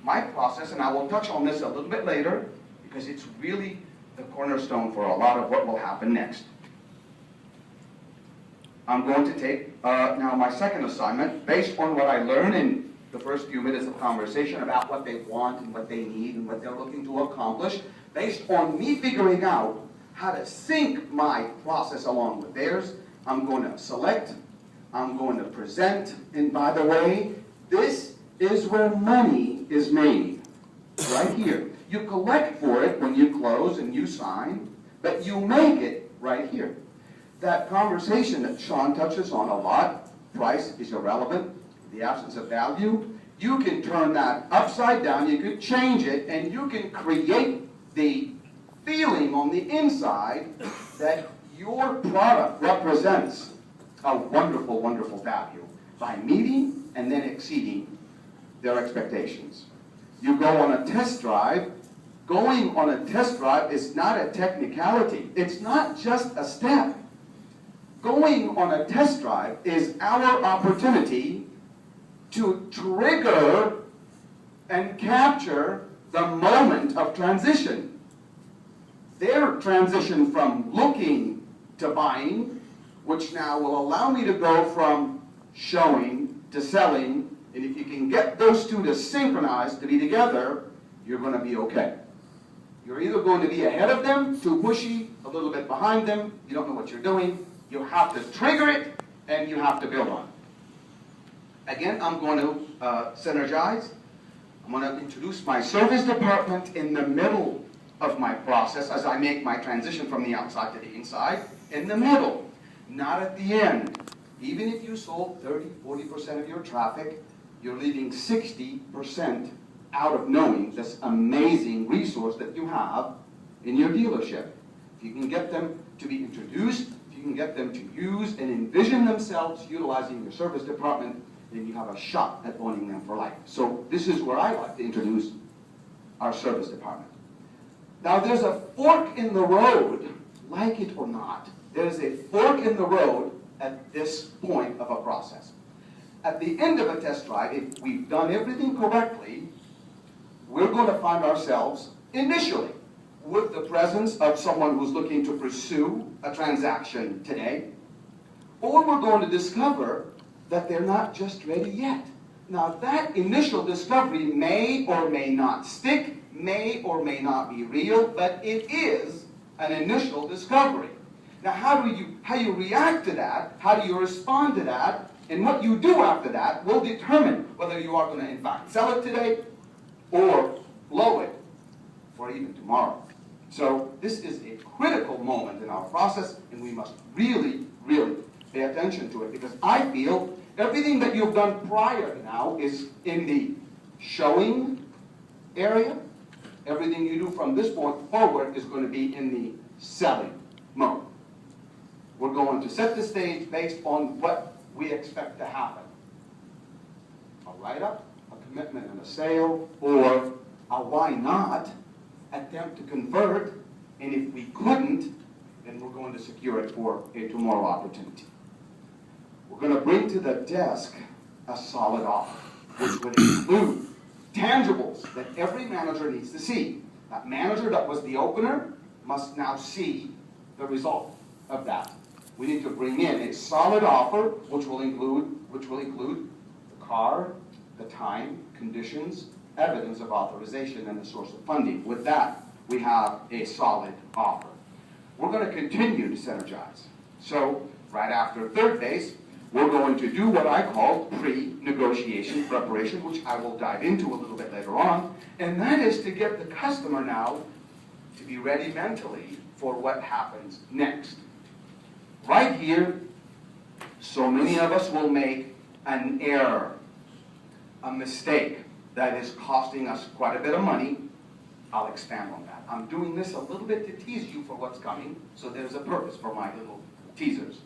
my process, and I will touch on this a little bit later, because it's really the cornerstone for a lot of what will happen next. I'm going to take now my second assignment, based on what I learned in the first few minutes of conversation about what they want and what they need and what they're looking to accomplish, based on me figuring out how to sync my process along with theirs. I'm going to select, I'm going to present, and by the way, this is where money is made, right here. You collect for it when you close and you sign, but you make it right here. That conversation that Sean touches on a lot, price is irrelevant, the absence of value, you can turn that upside down, you can change it, and you can create the feeling on the inside that your product represents a wonderful, wonderful value by meeting and then exceeding their expectations. You go on a test drive. Going on a test drive is not a technicality. It's not just a step. Going on a test drive is our opportunity to trigger and capture the moment of transition. Their transition from looking to buying, which now will allow me to go from showing to selling, and if you can get those two to synchronize, to be together, you're going to be okay. You're either going to be ahead of them, too pushy, a little bit behind them, you don't know what you're doing. You have to trigger it, and you have to build on it. Again, I'm going to synergize. I'm going to introduce my service department in the middle of my process as I make my transition from the outside to the inside. In the middle, not at the end. Even if you sold 30, 40% of your traffic, you're leaving 60% out of knowing this amazing resource that you have in your dealership. If you can get them to be introduced, if you can get them to use and envision themselves utilizing your service department, then you have a shot at owning them for life. So this is where I like to introduce our service department. Now there's a fork in the road, like it or not. There's a fork in the road at this point of a process. At the end of a test drive, if we've done everything correctly, we're going to find ourselves initially with the presence of someone who's looking to pursue a transaction today, or we're going to discover that they're not just ready yet. Now that initial discovery may or may not stick, may or may not be real, but it is an initial discovery. Now how you react to that, how do you respond to that, and what you do after that will determine whether you are going to in fact sell it today or blow it for even tomorrow. So this is a critical moment in our process, and we must really, really pay attention to it, because I feel everything that you've done prior to now is in the showing area. Everything you do from this point forward is going to be in the selling mode. We're going to set the stage based on what we expect to happen. A write-up, a commitment and a sale, or a why not attempt to convert, and if we couldn't, then we're going to secure it for a tomorrow opportunity. We're going to bring to the desk a solid offer, which would include tangibles that every manager needs to see. That manager that was the opener must now see the result of that. We need to bring in a solid offer, which will include the car, the time, conditions, evidence of authorization, and the source of funding. With that, we have a solid offer. We're going to continue to synergize. So right after third base, we're going to do what I call pre-negotiation preparation, which I will dive into a little bit later on, and that is to get the customer now to be ready mentally for what happens next. Right here, so many of us will make an error, a mistake that is costing us quite a bit of money. I'll expand on that. I'm doing this a little bit to tease you for what's coming, so there's a purpose for my little teasers.